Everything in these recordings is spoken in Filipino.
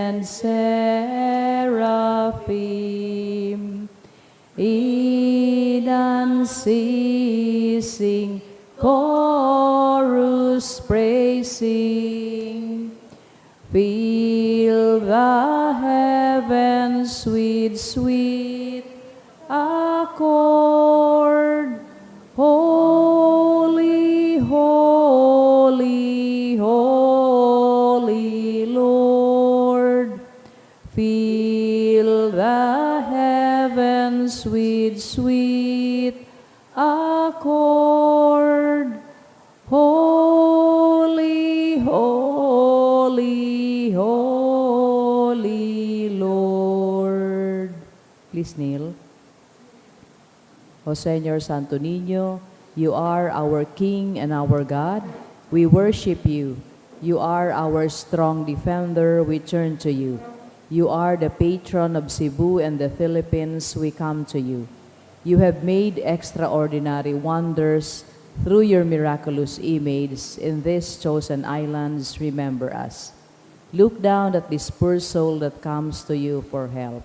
and seraphim, in unceasing chorus praising, fill the heavens with sweet accord. Holy, holy, holy Lord, fill the heavens with sweet accord. Holy, holy, holy Lord. Please kneel. O Señor Santo Niño, you are our King and our God. We worship you. You are our strong defender. We turn to you. You are the patron of Cebu and the Philippines. We come to you. You have made extraordinary wonders through your miraculous image in these chosen islands. Remember us. Look down at this poor soul that comes to you for help.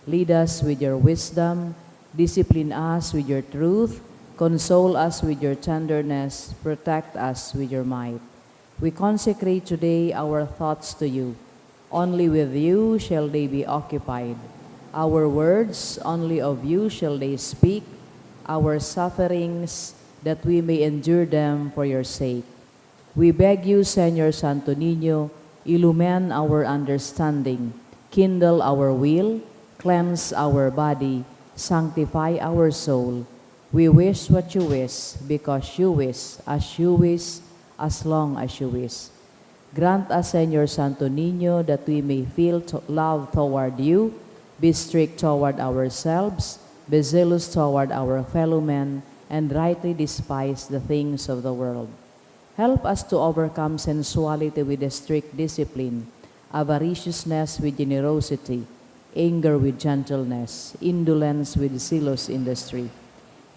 Lead us with your wisdom. Discipline us with your truth, console us with your tenderness, protect us with your might. We consecrate today our thoughts to you. Only with you shall they be occupied. Our words, only of you shall they speak. Our sufferings, that we may endure them for your sake. We beg you, Señor Santo Niño, illumine our understanding, kindle our will, cleanse our body, sanctify our soul. We wish what you wish, because you wish, as long as you wish. Grant us, Señor Santo Niño, that we may feel love toward you, be strict toward ourselves, be zealous toward our fellow men, and rightly despise the things of the world. Help us to overcome sensuality with a strict discipline, avariciousness with generosity, anger with gentleness, indolence with zealous industry.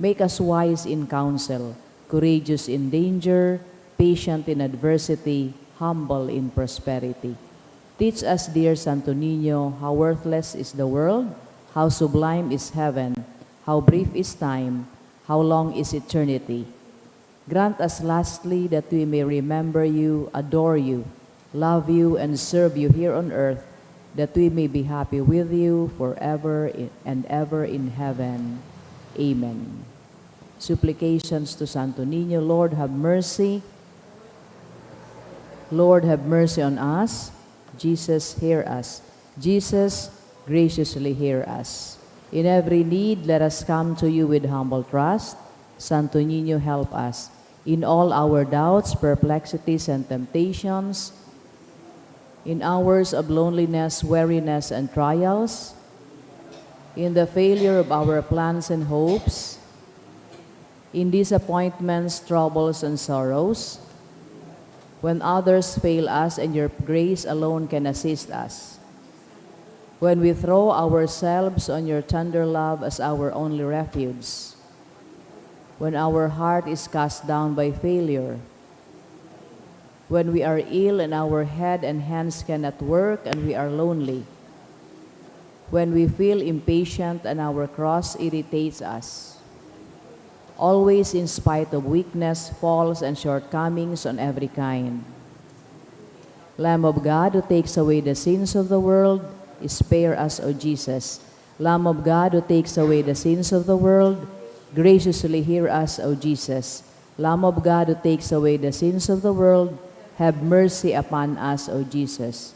Make us wise in counsel, courageous in danger, patient in adversity, humble in prosperity. Teach us, dear Santo Niño, how worthless is the world, how sublime is heaven, how brief is time, how long is eternity. Grant us lastly that we may remember you, adore you, love you, and serve you here on earth, that we may be happy with you forever and ever in heaven. Amen. Supplications to Santo Niño. Lord, have mercy. Lord, have mercy on us. Jesus, hear us. Jesus, graciously hear us. In every need, let us come to you with humble trust. Santo Niño, help us. In all our doubts, perplexities, and temptations, in hours of loneliness, weariness, and trials, in the failure of our plans and hopes, in disappointments, troubles, and sorrows, when others fail us and your grace alone can assist us, when we throw ourselves on your tender love as our only refuge, when our heart is cast down by failure, when we are ill and our head and hands cannot work and we are lonely, when we feel impatient and our cross irritates us, always in spite of weakness, faults, and shortcomings on every kind. Lamb of God, who takes away the sins of the world, spare us, O Jesus. Lamb of God, who takes away the sins of the world, graciously hear us, O Jesus. Lamb of God, who takes away the sins of the world, have mercy upon us, O Jesus.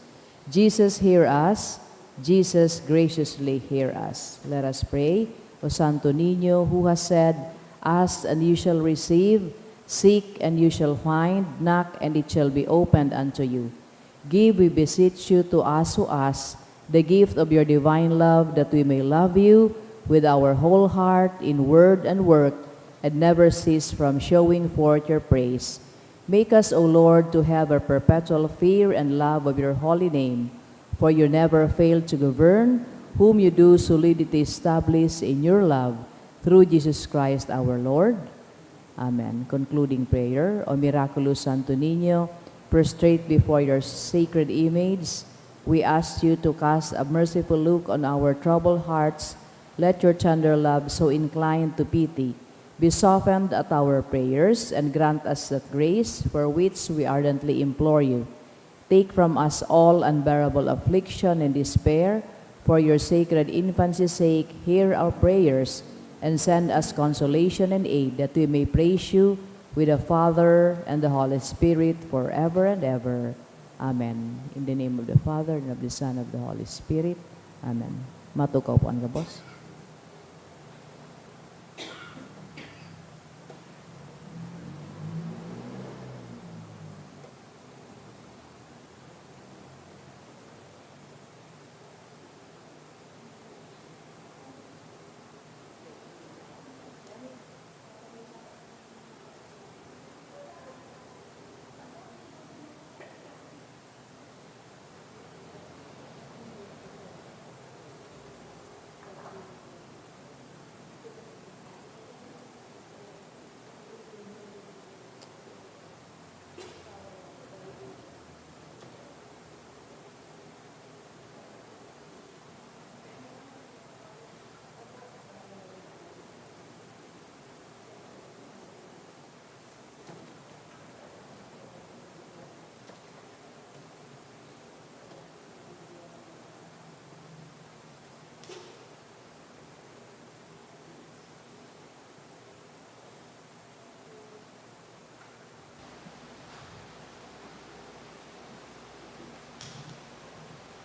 Jesus, hear us. Jesus, graciously hear us. Let us pray. O Santo Niño, who has said, ask and you shall receive, seek and you shall find, knock and it shall be opened unto you. Give, we beseech you, to us who ask, the gift of your divine love, that we may love you with our whole heart in word and work, and never cease from showing forth your praise. Make us, O Lord, to have a perpetual fear and love of your holy name, for you never fail to govern, whom you do solidity establish in your love, through Jesus Christ our Lord. Amen. Concluding prayer. O miraculous Santo Niño, prostrate before your sacred image, We ask you to cast a merciful look on our troubled hearts. Let your tender love, so inclined to pity, be softened at our prayers, and grant us that grace for which we ardently implore you. Take from us all unbearable affliction and despair. For your sacred infancy's sake, hear our prayers, and send us consolation and aid, that we may praise you with the Father and the Holy Spirit forever and ever. Amen. In the name of the Father, and of the Son, and of the Holy Spirit. Amen. Matukaw po ang gabos.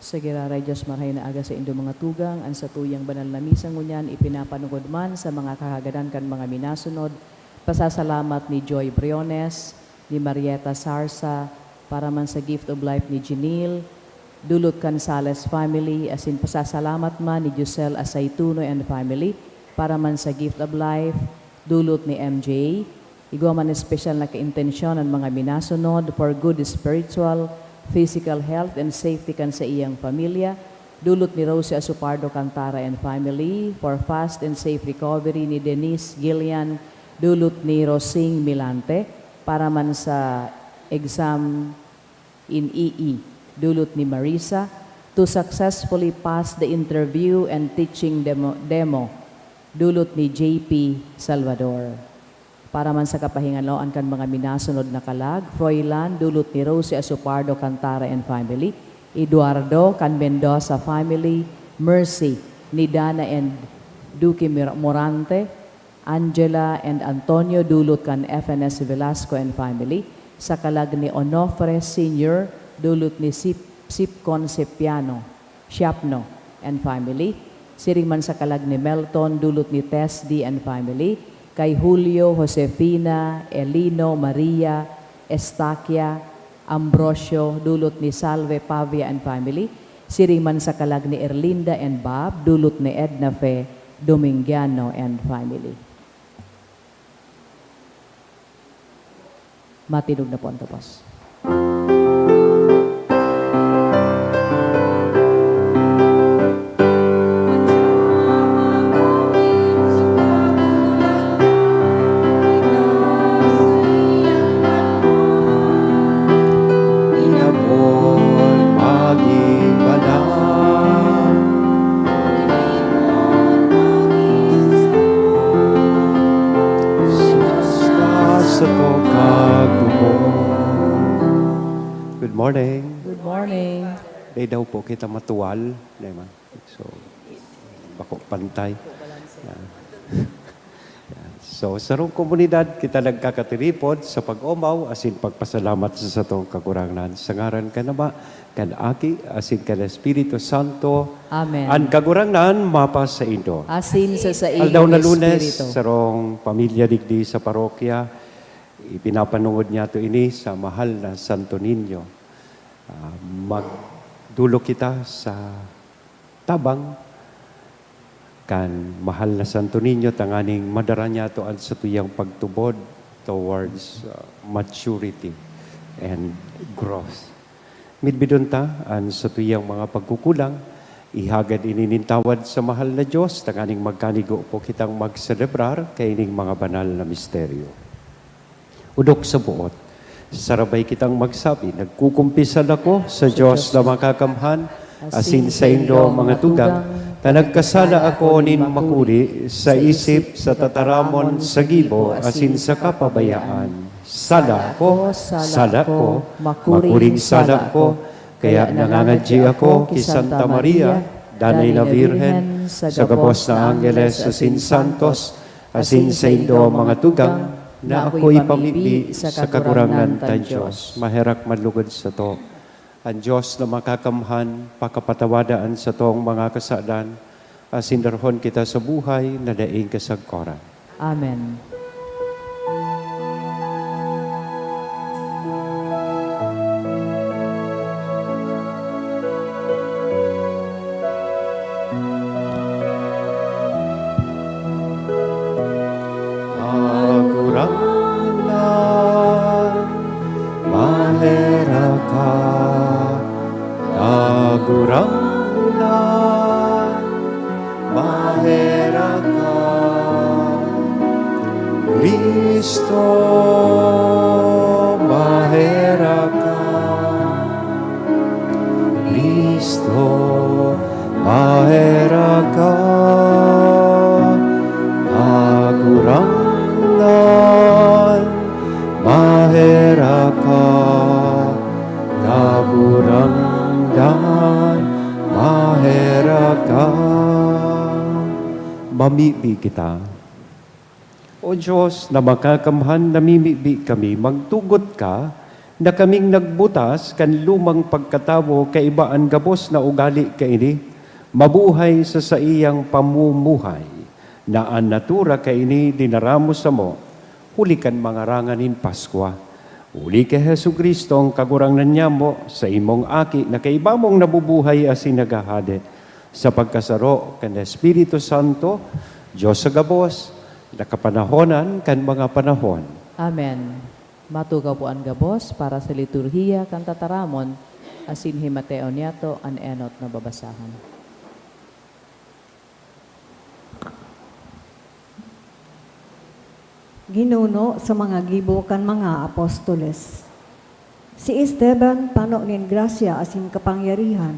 Sa giraray Diyos marahay na aga sa indo mga tugang, an sa tuyang banal na misang ngunyan, ipinapanugod man sa mga kahagadan kan mga minasunod, pasasalamat ni Joy Briones, ni Marieta Sarsa, para man sa gift of life ni Janil, dulot kan Sales family, as in pasasalamat man ni Giselle Asaytuno and family, para man sa gift of life, dulot ni MJ, igwa man espesyal na kaintensyon ang mga minasunod for good spiritual, physical health and safety kan sa iyang pamilya, dulot ni Rosie Asupardo Cantara and family, for fast and safe recovery ni Denise Gillian, dulot ni Rosing Milante, para man sa exam in EE, dulot ni Marisa, to successfully pass the interview and teaching demo, dulot ni JP Salvador. Para man sa kapahinganloan kan mga minasunod na kalag, Froilan, dulot ni Rosie Asupardo Cantara and family, Eduardo kan Mendoza family, Mercy ni Dana and Duque Morante, Angela and Antonio, dulot kan FNS Velasco and family, sa kalag ni Onofre Sr., dulot ni Sip Concepiano, Siapno and family, siring man sa kalag ni Melton, dulot ni Tess D and family, kay Julio, Josefina, Elino, Maria, Estaquia, Ambrosio, dulot ni Salve, Pavia and family, siring man sa kalag ni Erlinda and Bob, dulot ni Edna Fe, Domingiano and family. Matinog na po ang tapos. Good morning. Good morning. Day daw po kita matuwal. Diba? So, bako pantay. Yan. Yan. So, sa rong komunidad, kita nagkakatiripod sa pag-umaw, asin pagpasalamat sa itong kakurangan. Sa ngaran ka na ba, kan Aki, asin ka na Espiritu Santo. Amen. Ang kakurangan, mapas sa Indo. Asin sa iyo, Aldaw na Lunes, Espiritu. sa rong pamilya digdi sa parokya, ipinapanood niya ito ini sa mahal na Santo Niño. Magdulo kita sa tabang kan mahal na Santo Niño, tanganing madara niya ito sa tuyang pagtubod towards maturity and growth. Midbidon ta an sa tuyang mga pagkukulang, ihagad ininintawad sa mahal na Diyos, tanganing magkanigo po kitang magselebrar kaining mga banal na misteryo. Udok sa buot, Sarabay kitang magsabi, nagkukumpisal ako sa Diyos na makakamhan, asin sa indo mga tugang, na nagkasala ako nin makuri sa isip, sa tataramon, sa gibo, asin sa kapabayaan. Sala ko, makuring sala ko, kaya nangangadji ako ki Santa Maria, Danay na Virhen, sa gabos na Angeles, asin Santos, asin sa indo mga tugang, na ako'y pamibli sa kakurangan tan Diyos. Maherak madlugod sa to. Ang Diyos na makakamhan, pakapatawadaan sa tong mga kasadan, asindarhon kita sa buhay na daing kasagkoran. Amen. Kakurangan, mahera ka. Kakurangan, mahera ka. Kristo, mahera ka. Kristo, mahera ka. Kakurangan, mahera ka. Kakurangan, mahera ka. Mamibi kita. O Diyos, na makakamhan, namimibi kami, magtugot ka, na kaming nagbutas kan lumang pagkatawo kaibaan gabos na ugali kaini, mabuhay sa iyang pamumuhay, na ang natura kaini dinaramo sa mo, huli kan mga ranganin Paskwa. Uli kay Hesu Kristo ang kagurangan niya mo sa imong aki na kaiba mong nabubuhay asin nagahade sa pagkasaro kan Espiritu Santo, Diyos sa gabos, nakapanahonan kan mga panahon. Amen. Matugaw po ang gabos para sa liturhiya kan tataramon, asin himateo niyato an enot na babasahan. Ginuno sa mga gibo kan mga apostoles. Si Esteban pano nin grasya asin kapangyarihan,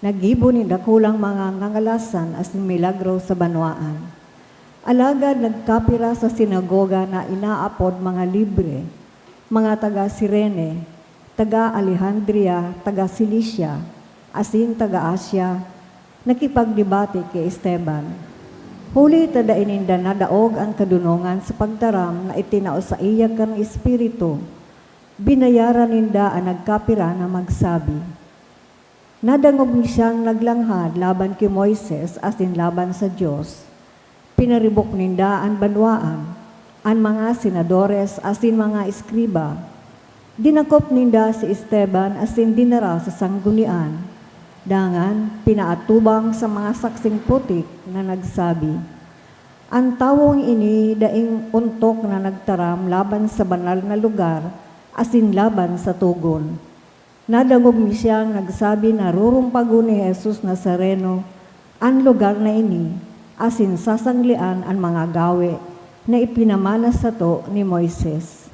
nagibo ni dakulang mga ngangalasan asin milagro sa banwaan. Alagad nagkapira sa sinagoga na inaapod mga libre, mga taga Cirene, taga Alejandria, taga Cilicia, asin taga Asya, nakipagdebate kay Esteban. Huli tada ininda na daog ang kadunungan sa pagtaram na itinao sa iya kan Espiritu. Binayaran ninda ang nagkapira na magsabi. Nadangog ni siyang naglanghad laban kay Moises asin laban sa Diyos. Pinaribok ninda ang banwaan, ang mga senadores asin mga eskriba. Dinakop ninda si Esteban asin dinara sa sanggunian. Dangan, pinaatubang sa mga saksing putik na nagsabi, ang tawong ini daing untok na nagtaram laban sa banal na lugar, asin laban sa tugon. Nadangog ni siyang nagsabi na rurumpago ni Jesus Nazareno, ang lugar na ini, asin sasanglian ang mga gawe na ipinamana sa to ni Moises.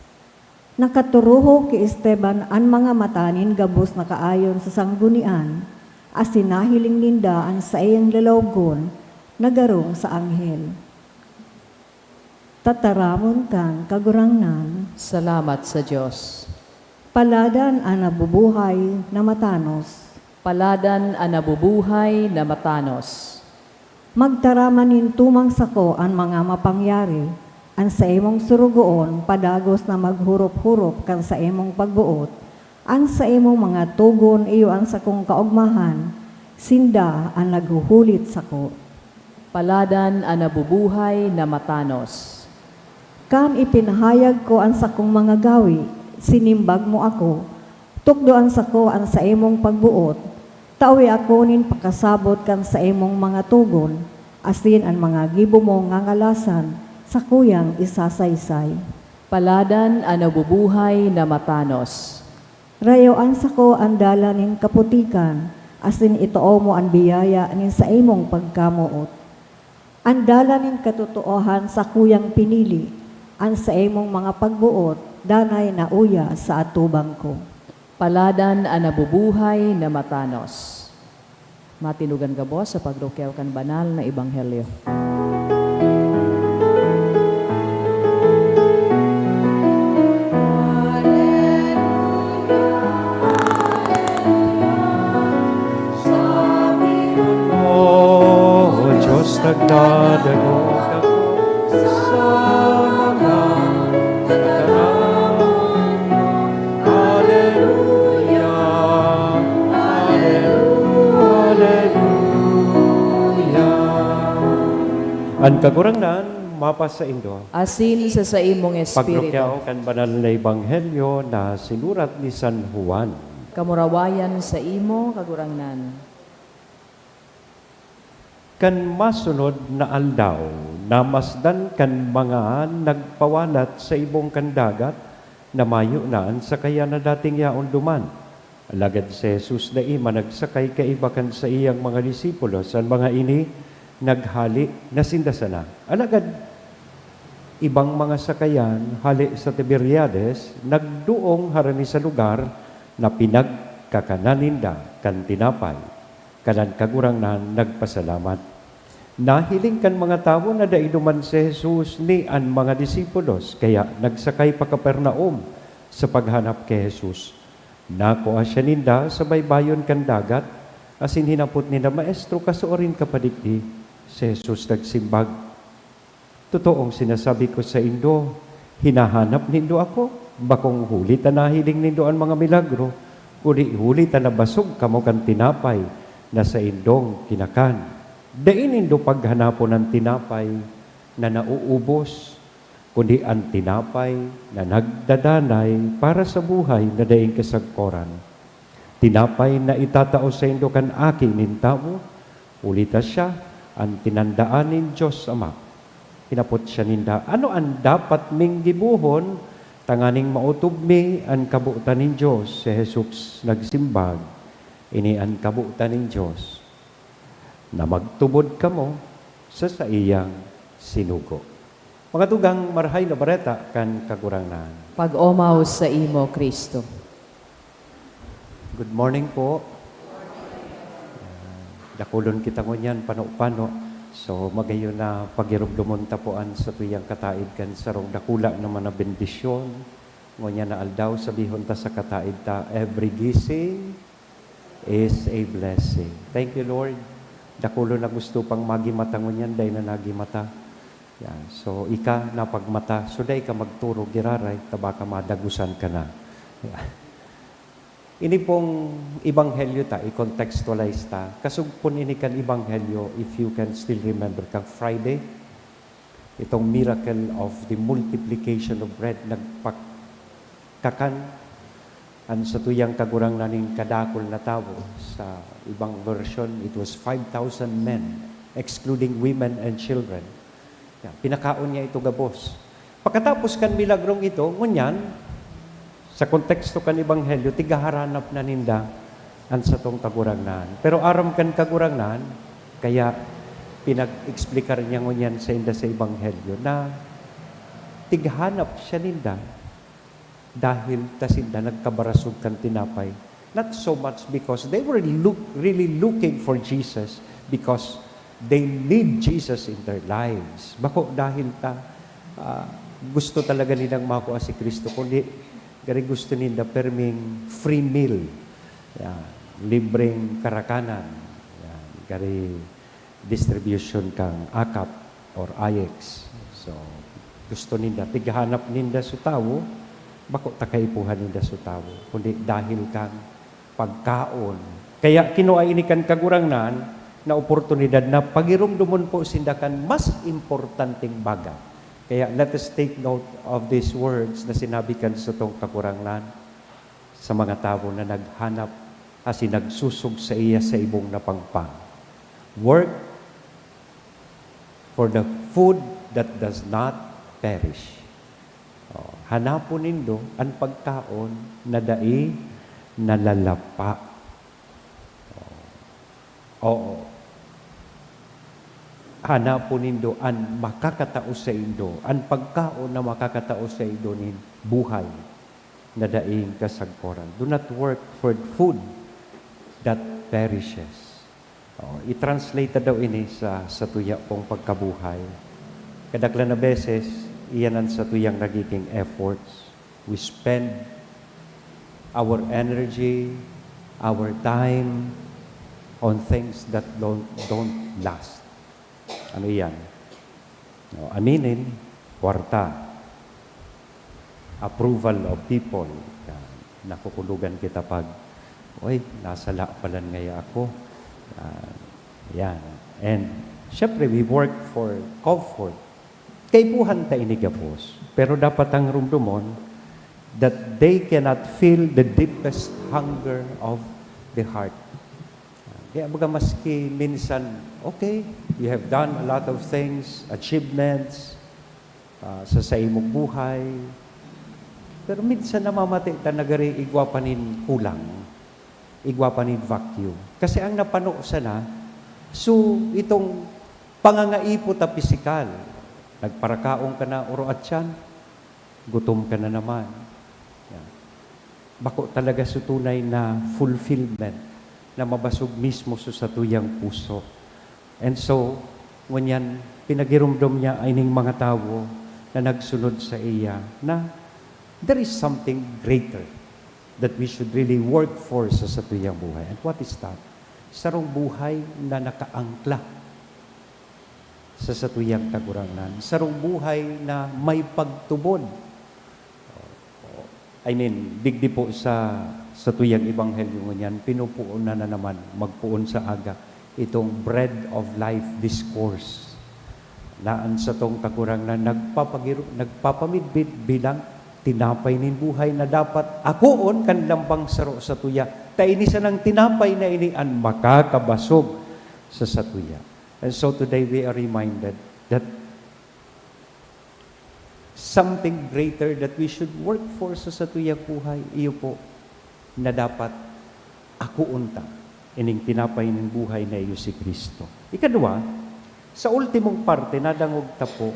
Nakaturuho ki Esteban ang mga matanin gabos na kaayon sa sanggunian, asin nahiling ninda ang sa iyang lalawgon, nagarong sa anghel. Tataramon kang kagurangnan, Salamat sa Diyos. paladan ang nabubuhay na matanos. Paladan ang nabubuhay na matanos. Magtaraman tumang sako ang mga mapangyari, ang sa imong surugoon padagos na maghurop-hurop kan sa imong pagbuot, ang sa imong mga tugon iyo ang sakong kaugmahan, sinda ang naghuhulit sako. Paladan ang nabubuhay na matanos. Kan ipinahayag ko ang sakong mga gawi, sinimbag mo ako, tukdoan sako ang sa imong pagbuot, tawi ako nin pakasabot kan sa imong mga tugon, asin ang mga gibo mo ngangalasan, sa kuyang isasaysay. Paladan ang nabubuhay na matanos. Rayoan sako ang dala nin kaputikan, asin itoo mo ang biyaya nin sa imong pagkamuot. Ang dala nin katutuohan sa kuyang pinili, Ang sa imong mga pagbuot, danay na uya sa atubang ko. Paladan ang nabubuhay na matanos. Matinugan ka bo sa pagdukyaw kan banal na ebanghelyo. O Diyos, nagdadagog ako sa mga katangahan mo. Hallelujah, hallelujah. Ang kagurangnan, mapa sa Indo, Asin sa imong espiritu. paglukyaw kan banal na ebanghelyo na sinurat ni San Juan. Kamurawayan sa imo kagurangnan. Kan masunod na aldaw, namasdan kan mga nagpawalat sa ibong kandagat, na mayo naan sa kaya na dating yaon duman. Alagad si Jesus na ima nagsakay kaibakan sa iyang mga disipulos, ang mga ini naghali na sindasana. Alagad ibang mga sakayan hali sa Tiberiades, nagduong harani sa lugar na pinagkakananinda kan tinapay. Kanan kagurangnan nagpasalamat. Nahiling kan mga tao na daiduman si Jesus ni an mga disipulos, kaya nagsakay pa Kapernaum sa paghanap kay Jesus. Nakuha siya ninda sa baybayon kan dagat, asin hinapot nila, Maestro, kasuorin ka padigdi. Si Jesus nagsimbag, totoong sinasabi ko sa Indo, hinahanap nindo ako, bakong huli ta nahiling nindo ang mga milagro, huli ta nabasog kamo kan tinapay, na sa indong kinakan. Dain indo paghanapon ng tinapay na nauubos, kundi ang tinapay na nagdadanay para sa buhay na daing kasagkoran. Tinapay na itatao sa indo kan aki nintamo, ulita siya, ang tinandaan nin Diyos Ama. Hinapot siya ninda, ano ang dapat ming gibuhon, tanganing mautob mi ang kabuutan nin Diyos. Si Jesus nagsimbag, ini ang kabuutan ng Diyos, na magtubod kamo sa iyang sinugo. Mga tugang marahay na bareta kan kagurangan. Pag-omaw sa imo, Kristo. Good morning po. Dakulon kita ngunyan, pano-pano. So magayon na pagirumdumon tapuan sa tuyang kataid kan sarong dakula naman na bendisyon. Ngunyan na aldaw, sabihon ta sa kataid ta, every gising is a blessing. Thank you, Lord. Dakulo na gusto pang magimata ngunyan, dahil na nagimata. Yan. So, ika na pagmata, so dahil ka magturo, giraray, tabaka madagusan ka na. Yan. Ini pong ibanghelyo ta, i-contextualize ta. Kasugpon ini kan ibanghelyo, if you can still remember, kang Friday, itong miracle of the multiplication of bread, nagpakakan ang sa tuyang kagurang naning kadakol na tao. Sa ibang version, it was 5,000 men, excluding women and children. Yan, pinakaon niya ito gabos. Pagkatapos kan milagrong ito, ngunyan, sa konteksto kan Ebanghelyo, tigaharanap na ninda ang sa tong kagurangnan. Pero aram kan kagurangnan, kaya pinag-explicar niya ngunyan sa inda sa Ebanghelyo na tighanap siya ninda dahil tasinda nagkabarasog kan tinapay. Not so much because they were really looking for Jesus, because they need Jesus in their lives. Bako dahil gusto talaga nilang makuha si Kristo, kundi gari gusto nila perming free meal. Yan, libreng karakanan. Yan, gari distribution kang AKAP or AYEX. So, gusto nila, tighanap nila sa tao, bako takaipuhan nila sa tao, kundi dahil kang pagkaon. Kaya kinuha ini kan kagurangnan na oportunidad na pagirumdumon po sindakan mas importanteng bagay. Kaya let us take note of these words na sinabi kan sa tong kagurangnan sa mga tao na naghanap asi nagsusog sa iya sa ibong napangpang. Work for the food that does not perish. Hanapon nindo ang pagkaon na dai nalalapa. Oo. hanapon nindo an makakatao sa indo, an pagkaon na makakatao sa indo nin buhay na daing kasagporan. Do not work for food that perishes. I-translate daw ini sa tuya pong pagkabuhay. Kadaglan na beses, iyan ang sa tuyang nagiging efforts. We spend our energy, our time on things that don't last. Ano yan? Aminin, kwarta, approval of people. Nakukulugan kita pag, oy, nasa laapalan ngaya ako. Yan. And, syempre, we work for comfort. Kaipuhan ta inigapos. Pero dapat ang rumdumon that they cannot feel the deepest hunger of the heart. Kaya baga maski minsan, okay, you have done a lot of things, achievements, sa imong buhay. Pero minsan namamatay ta nagari igwapanin kulang, igwapanin vacuum. Kasi ang napano sana, so itong pangangaipo ta pisikal, nagparakaong ka na uro at tiyan, gutom ka na naman. Yan. Bako talaga sa tunay na fulfillment na mabasog mismo sa tuyang puso. And so, ngunyan, pinagirumdom niya ay ning mga tao na nagsunod sa iya na there is something greater that we should really work for sa tuyang buhay. And what is that? Sarong buhay na nakaangkla sa tuyang kagurangan. Sarong buhay na may pagtubod. I mean, digdi po sa tuyang ebanghelyo ngunyan, pinupuon na naman, magpuon sa aga, itong bread of life discourse. Naan sa tong kagurangan na nagpapamidbid bilang tinapay nin buhay na dapat akoon kan lambang saro sa tuya. Tainisa ng tinapay na ini ang makakabasog sa satuya. And so today we are reminded that something greater that we should work for sa satuyang buhay, iyo po, na dapat akoon ta ining tinapay nin buhay na iyo si Kristo. Ikadua, sa ultimong parte, nadangog ta po,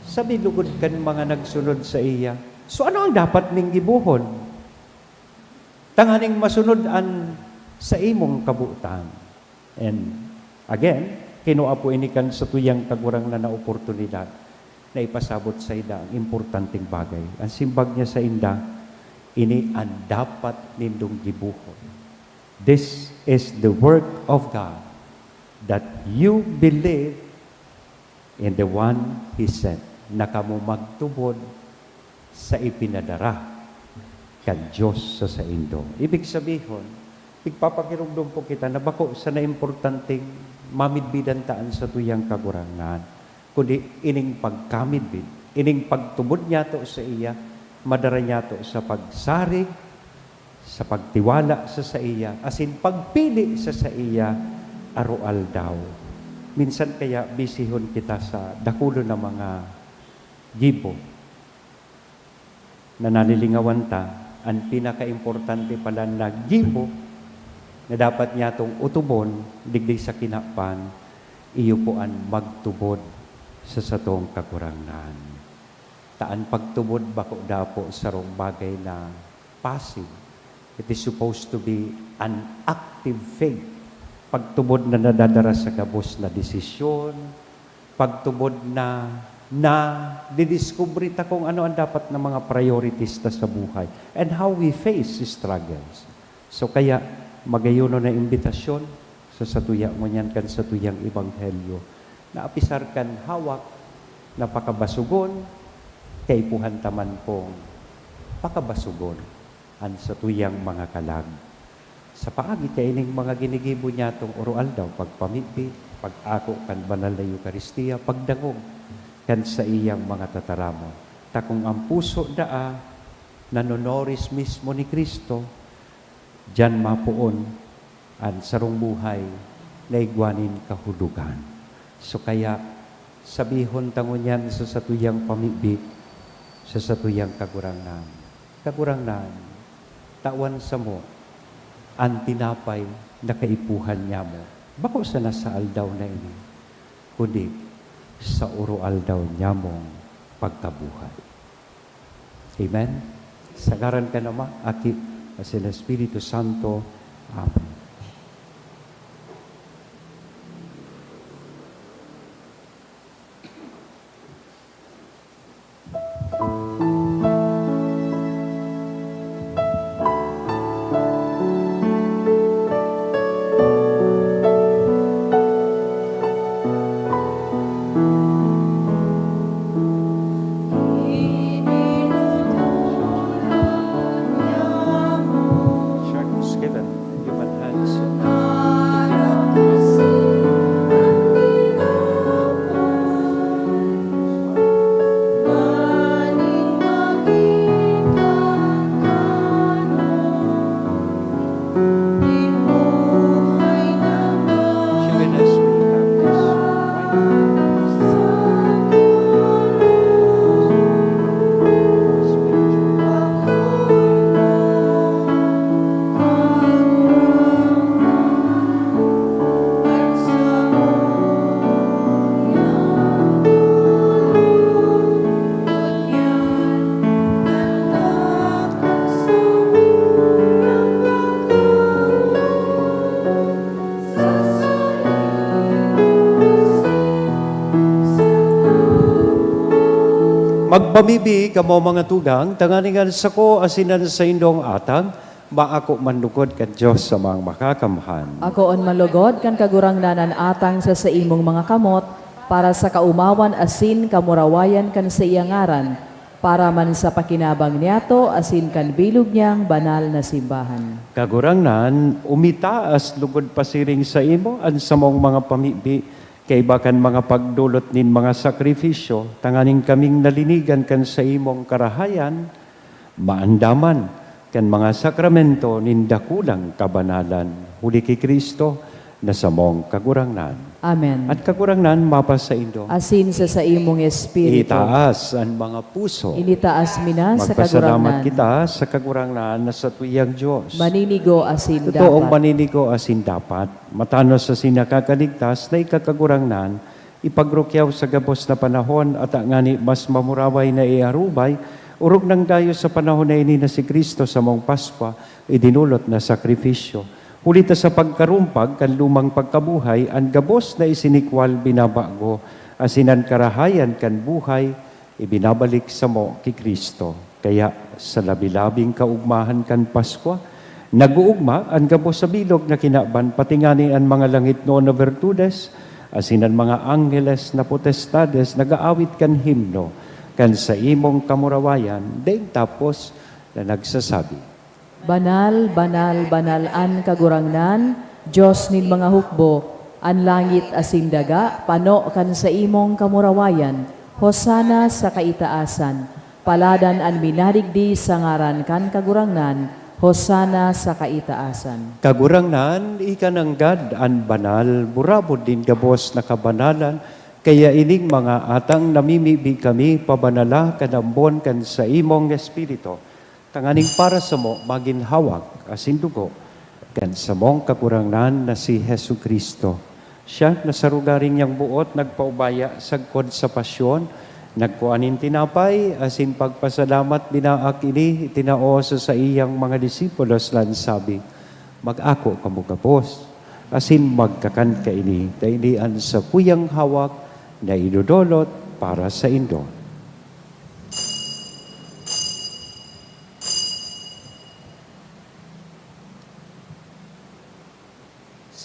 sabi lugod kan mga nagsunod sa iya. So ano ang dapat ning gibuhon? Tanganing masunod an sa imong kabutan. And again, kinuha po inikan sa tuyang kagurang na oportunidad na ipasabot sa ida ang importanteng bagay. Ang simbag niya sa inda, ini ang dapat nindong gibuhon. This is the work of God, that you believe in the one He sent, na kamo magtubod sa ipinadara kan Diyos sa indo. Ibig sabihin, igpapakirugdom po kita na bako sa naimportanteng mamidbidan taan sa tuyang kagurangan, kundi ining pagkamidbid, ining pagtubod niya to sa iya, madara niya to sa pagsarig, sa pagtiwala sa iya, asin pagpili sa iya, arual daw. Minsan kaya bisihon kita sa dakulo na mga gibo na nalilingawan ta, ang pinaka-importante pala na gibo na dapat niya itong utubon, digdig sa kinapan, iyo po ang magtubod sa satong kakurangan. Taan pagtubod bako dapo sa rong bagay na passive. It is supposed to be an active faith. Pagtubod na nadadara sa gabos na desisyon, pagtubod na didiscover ta kung ano ang dapat na mga priorities ta sa buhay and how we face struggles. So kaya magayuno na imbitasyon sa satuya mo niyan kan sa tuyang ebanghelyo na apisar kan hawak na pakabasugon kay puhan taman pong pakabasugon an sa tuyang mga kalag. Sa paagi kay ining mga ginigibo niya tong oral daw pagpamidbid, pag-ako kan banal na Eucharistia, pagdangog kan sa iyang mga tataramon. Takong ang puso daa nanonoris mismo ni Kristo, diyan mapuon ang sarong buhay na igwanin kahulugan. So kaya sabihon tangon yan sa satuyang pamibig, sa satuyang kagurangan. Kagurangan, tawan sa mo, ang tinapay na kaipuhan niya mo. Bako sa nasa aldaw na ini. kundi sa urual daw niya mong pagkabuhay. Amen? Sa ngaran ka naman, Aki, at ng Espiritu Santo. Amen. Sharks given human hands. Even as we have this Magpamibi kamo mga tugang, tanganingan sa ko asinan sa indong atang, maako manlugod kan Diyos sa mga makakamhan. Ako on malugod kan kagurangnanan atang sa imong mga kamot, para sa kaumawan asin kamurawayan kan sa iyang ngaran, para man sa pakinabang niyato asin kan bilog niyang banal na simbahan. Kagurangnan, umitaas lugod pasiring sa imo, an sa mong mga pamibi, kay bakan mga pagdulot nin mga sakripisyo, tanganing kaming nalinigan kan sa imong karahayan, maandaman kan mga sakramento nin dakulang kabanalan, huli kay Kristo, na sa mong kagurangnan. Amen. At kagurangnan, mapas sa indo. Asin sa imong espiritu. Itaas ang mga puso. Initaas mina sa Magpasalamat kagurangnan. kita sa kagurangnan na sa tuyang Diyos. Maninigo asin Totoong dapat. maninigo asin dapat, matanos sa sinakakaligtas na ikakagurangnan, ipagrukyaw sa gabos na panahon at ngani mas mamuraway na iarubay, urog ng dayo sa panahon na ini na si Kristo sa mong Paskwa, idinulot na sakripisyo. Hulita sa pagkarumpag, kan lumang pagkabuhay, ang gabos na isinikwal binabago, asinan karahayan kan buhay, ibinabalik sa mo ki Kristo. Kaya sa labi-labing kaugmahan kan Paskwa, nag-uugma ang gabos sa bilog na kinaban, patingani ang mga langit no na virtudes, asinan mga angeles na potestades, nagaawit kan himno, kan sa imong kamurawayan, daing tapos na nagsasabi, Banal, banal, banal an kagurangnan, Diyos nin mga hukbo, an langit asin daga, pano kan sa imong kamurawayan, hosana sa kaitaasan, paladan an minadigdi sa ngaran kan kagurangnan, hosana sa kaitaasan. kagurangnan, ikananggad ang banal, burabod din gabos na kabanalan, kaya ining mga atang namimibi kami, pabanala, kadambon kan sa imong espiritu, tanganing para sa mo, maginhawak, asin dugo, kan sa mong kagurangnan na si Hesu Kristo. Siya, nasarugaring niyang buot, nagpaubaya, sagkod sa pasyon, nagkuanin tinapay, asin pagpasalamat binaak ini, itinao sa iyang mga disipulos lan sabi, mag-ako kamugapos, asin magkakan ka ini, tainian sa kuyang hawak na idudolot para sa indo.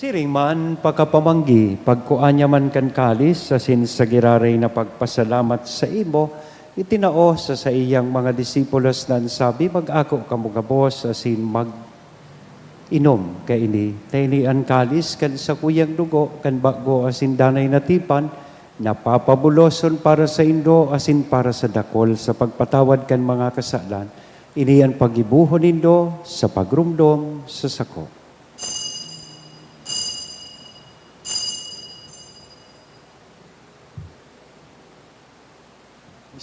Siring man pagkapamanggi, pagkuanya man kan kalis, asin sa giraray na pagpasalamat sa imo, itinao sa iyang mga disipulos nan sabi, mag-ako kamugabos, asin mag-inom kaini. Tainian kalis kan sa kuyang dugo, kan bago asin danay natipan, napapabuloson para sa indo, asin para sa dakol, sa pagpatawad kan mga kasalan. Iniyan pagibuhon nindo sa pagrumdom sa sako.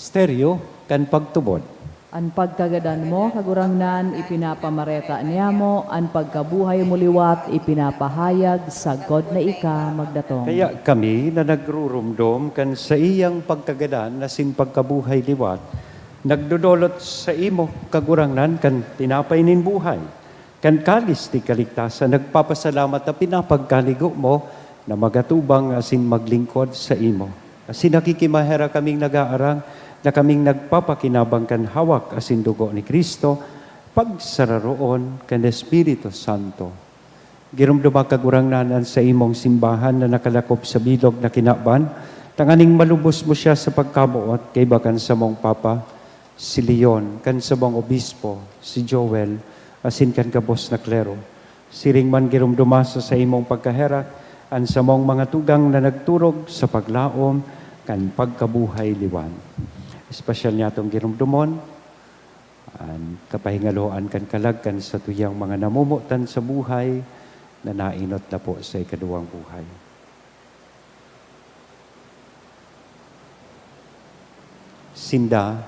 Misteryo kan pagtubod. An pagkagadan mo, kagurangnan, ipinapamareta niya mo, an pagkabuhay mo liwat, ipinapahayag, sagod na ika magdatong. Kaya kami na nagrurumdom kan sa iyang pagkagadan na sin pagkabuhay liwat, nagdudolot sa imo kagurangnan kan tinapainin buhay, kan kalis ti kaligtasan, nagpapasalamat na pinapagkaligo mo na magatubang asin maglingkod sa imo. Asin nakikimahera kaming nag-aarang na kaming nagpapakinabang kan hawak asin dugo ni Kristo, pagsararoon kan Espiritu Santo. Girumduma kagurangnanan sa imong simbahan na nakalakop sa bilog na kinaban, tanganing malubos mo siya sa pagkamuot kay bakan sa mong Papa, si Leon, kan sa mong Obispo, si Joel, asin kan kabos na klero. Siring man girumduma sa imong pagkahera, an sa mong mga tugang na nagturog sa paglaom, kan pagkabuhay liwan. Espesyal niya itong girumdumon, an kapahingaloan kan kalagkan sa tuyang mga namumutan sa buhay na nainot na po sa ikaduwang buhay. Sinda,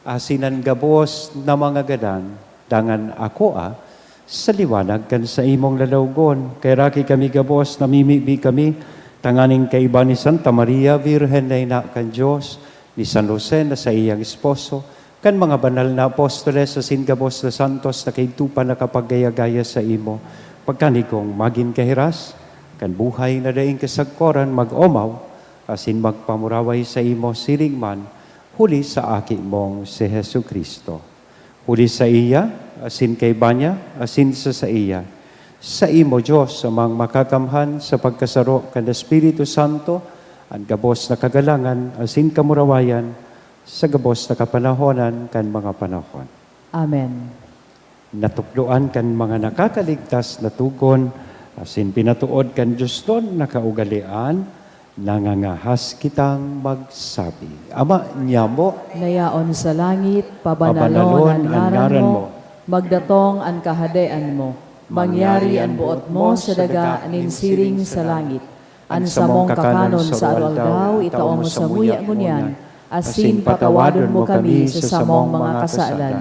asinan gabos na mga gadan, dangan ako sa liwanag kan sa imong lalawgon. Kay raki kami gabos, namimibi kami, tanganing kaiba ni Santa Maria, Virgen na ina kan Diyos, ni San Jose na sa iyang esposo, kan mga banal na apostoles sa singabos na santos na kaitupan na kapagaya-gaya sa imo, pagkanikong maging kahiras, kan buhay na daing kasagkoran mag-omaw, asin magpamuraway sa imo siring man, huli sa aki mong si Hesu Kristo. Huli sa iya, asin kay banya, asin sa iya. Sa imo Diyos, amang makakamhan sa pagkasaro kan Espiritu Santo, ang gabos na kagalangan, asin kamurawayan, sa gabos na kapanahonan kan mga panahon. Amen. Natukloan kan mga nakakaligtas na tugon, asin pinatuod kan Diyos doon na kaugalian, nangangahas kitang magsabi. Ama niya mo, Nayaon sa langit, pabanalon pabanalon ang ngaran mo, magdatong ang kahadean mo, mangyari ang buot mo sa daga anin siring sa langit. An sa mong kakanon sa aldaw, itao mo sa muya ngunyan, asin patawadon mo kami sa samong mga kasalan.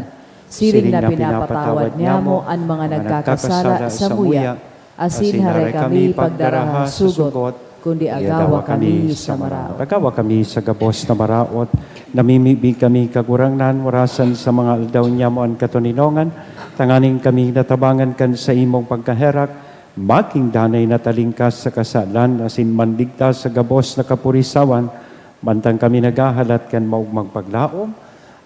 Siring na pinapatawad niya mo ang mga nagkakasala sa muya, asin hare kami pagdaraha sugot, kundi agawa kami sa maraot. Agawa kami sa gabos na maraot, namimibi kami kagurangnan, warasan sa mga aldaw niya mo ang katuninongan, tanganing kami natabangan kan sa imong pagkaherak, making danay na talingkas sa kasalan, asin mandigtas sa gabos na kapurisawan, mantang kami nagahalat kan maugmang paglaom,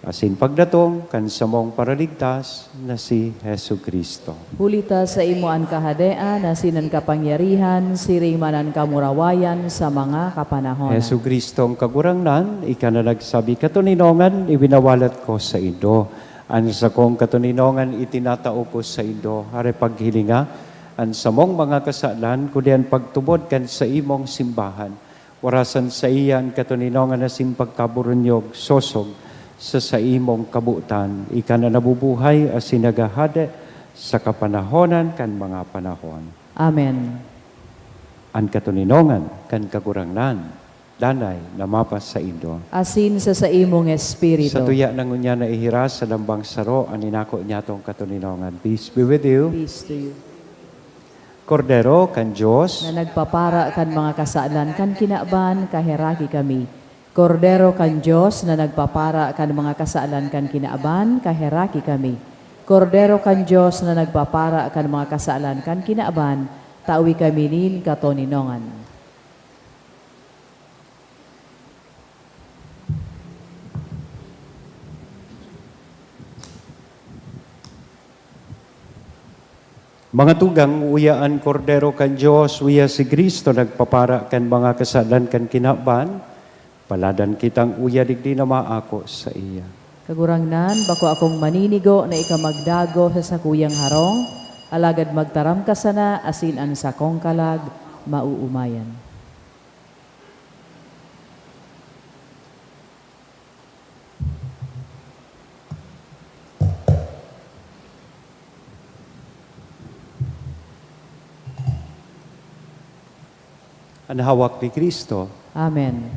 asin pagdatong kan sa mong paraligtas na si Hesu Kristo. Hulita sa imo ang kahadean, asinan kapangyarihan, siring manan kamurawayan sa mga kapanahon. Hesu Kristo ang kagurangnan, ika na nagsabi, katuninongan, ibinawalat ko sa Indo. An sa kong katuninongan, itinatao ko sa Indo. Hare paghilinga, an sa mong mga kasalan, kudian pagtubod kan sa imong simbahan. Warasan sa iyan katuninongan na simpagkaburunyog, sosog, sa imong kabutan. Ika na nabubuhay as sinagahade sa kapanahonan kan mga panahon. Amen. An katuninongan kan kagurangnan, danay na mapas sa Indo. Asin sa imong espiritu. Sa tuya ng unya na ihiras sa lambang saro, aninako niya tong katuninongan. Peace be with you. Peace to you. Kordero kan Diyos, Na nagpapara kan mga kasalan kan kinaban, kaheraki kami. Kordero kan Diyos na nagpapara kan mga kasalan kan kinaaban, kaheraki kami. Kordero kan Diyos na nagpapara kan mga kasalan kan kinaaban, tawi kami nin katoninongan. mga tugang uyaan kordero kan Diyos, uya si Kristo nagpapara kan mga kasalan kan kinaban, paladan kitang uya digdi na maako sa iya. Kagurangnan, bako akong maninigo na ikamagdago sa sakuyang harong, alagad magtaram ka sana, asin an sakong kalag, mauumayan. Ang hawak ni Kristo, Amen.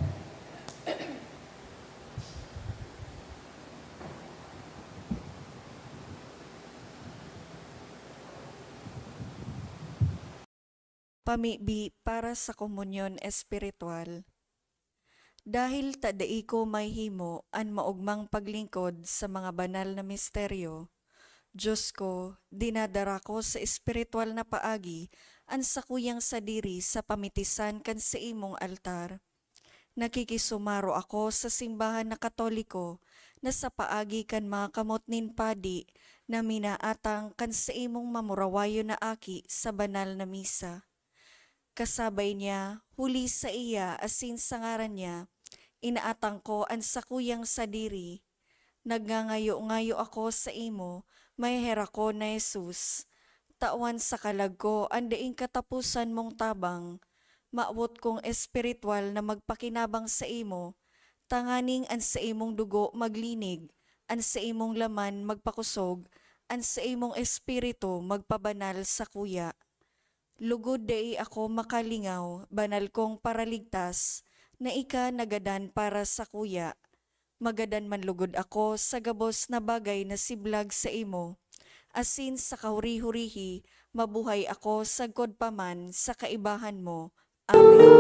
pamibi para sa komunyon espiritual. Dahil tadai ko may himo an maugmang paglingkod sa mga banal na misteryo, Diyos ko, dinadara ko sa espiritual na paagi an sakuyang sadiri sa pamitisan kan sa imong altar. Nakikisumaro ako sa simbahan na Katoliko na sa paagi kan mga kamot nin padi na minaatang kan sa imong mamurawayo na aki sa banal na misa. Kasabay niya, huli sa iya asin sa ngaran niya, inaatang ko ang sakuyang sadiri. Nagngangayo-ngayo ako sa imo, may hera ko na Jesus. Tawan sa kalag ko, andaing katapusan mong tabang. Maawot kong espiritual na magpakinabang sa imo, tanganing an sa imong dugo maglinig, an sa imong laman magpakusog, an sa imong espiritu magpabanal sa kuya. Lugod dai ako makalingaw, banal kong paraligtas, na ika nagadan para sa kuya. Magadan man lugod ako sa gabos na bagay na siblag sa imo. Asin sa kahuri-hurihi, mabuhay ako sagkod paman sa kaibahan mo. Amen.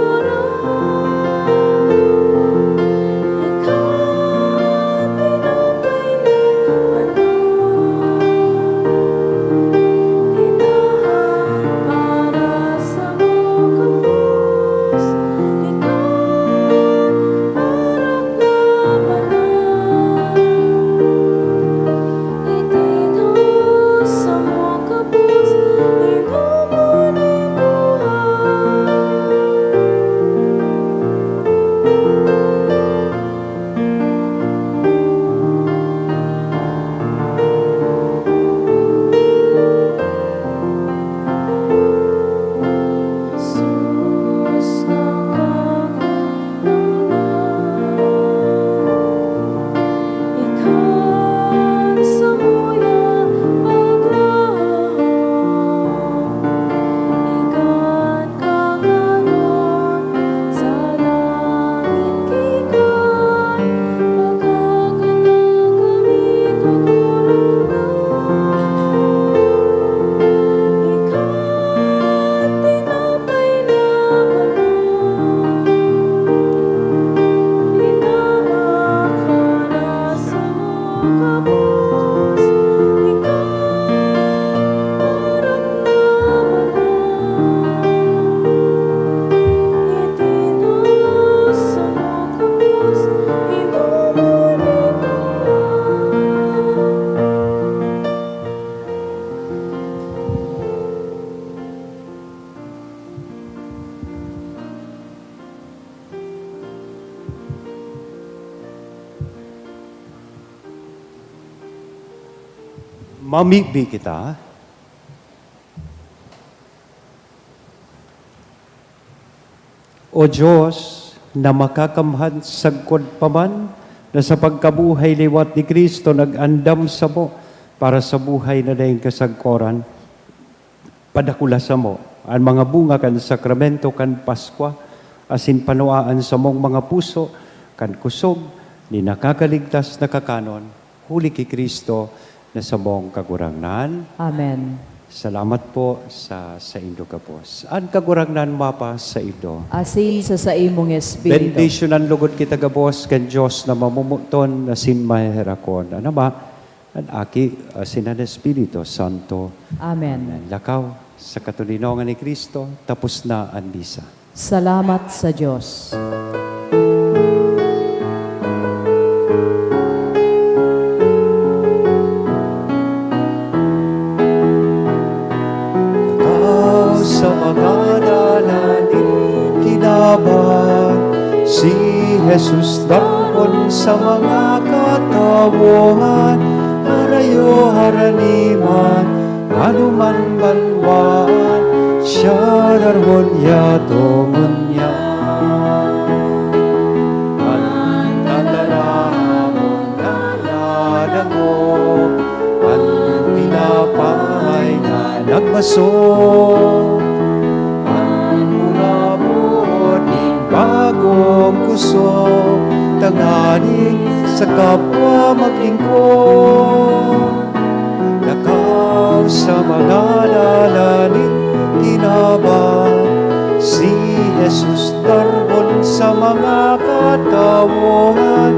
Mamibi kita. O Diyos, na makakamhan sagkod paman, na sa pagkabuhay liwat ni Kristo nag-andam sa mo para sa buhay na daing kasagkoran, padakulasan mo ang mga bunga kan sakramento kan Paskwa, asin panuaan sa mong mga puso, kan kusog, ni nakakaligtas na kakanon, huli kay Kristo na sa mong kagurangnan. Amen. Salamat po sa indo kapos. Ang kagurangnan mapa sa indo. Asin sa imong espiritu. Bendition ang lugod kita gabos kan Diyos na mamumuton na sinmaherakon. Ano ba? Ang aki sinan Espiritu Santo. Amen. Lakaw sa katulinongan ni Kristo, tapos na ang misa. Salamat sa Diyos. Sa mga nananin kinabang, si Jesus dakon sa mga katawuhan, harayo haraniman, anuman banwan, siya darhon yatongon niya. Ang tataramon naladang mo, ang pinapay na nagmaso, bagong kuso, tanganing sa kapwa maglingkod. Lakaw sa mga lalaning kinabang, Si Jesus darbon sa mga katawuhan,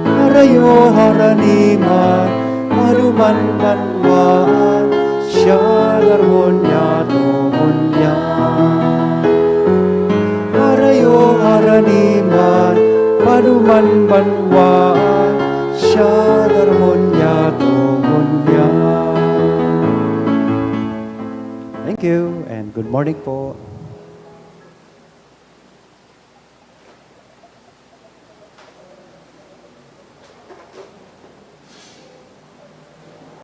harayo haraniman, maruman banwaan, siya darbon niya tuhon niya. Harayo haraniman, maruman banwaan, siya darbon niya tuhon niya. Thank you and good morning po.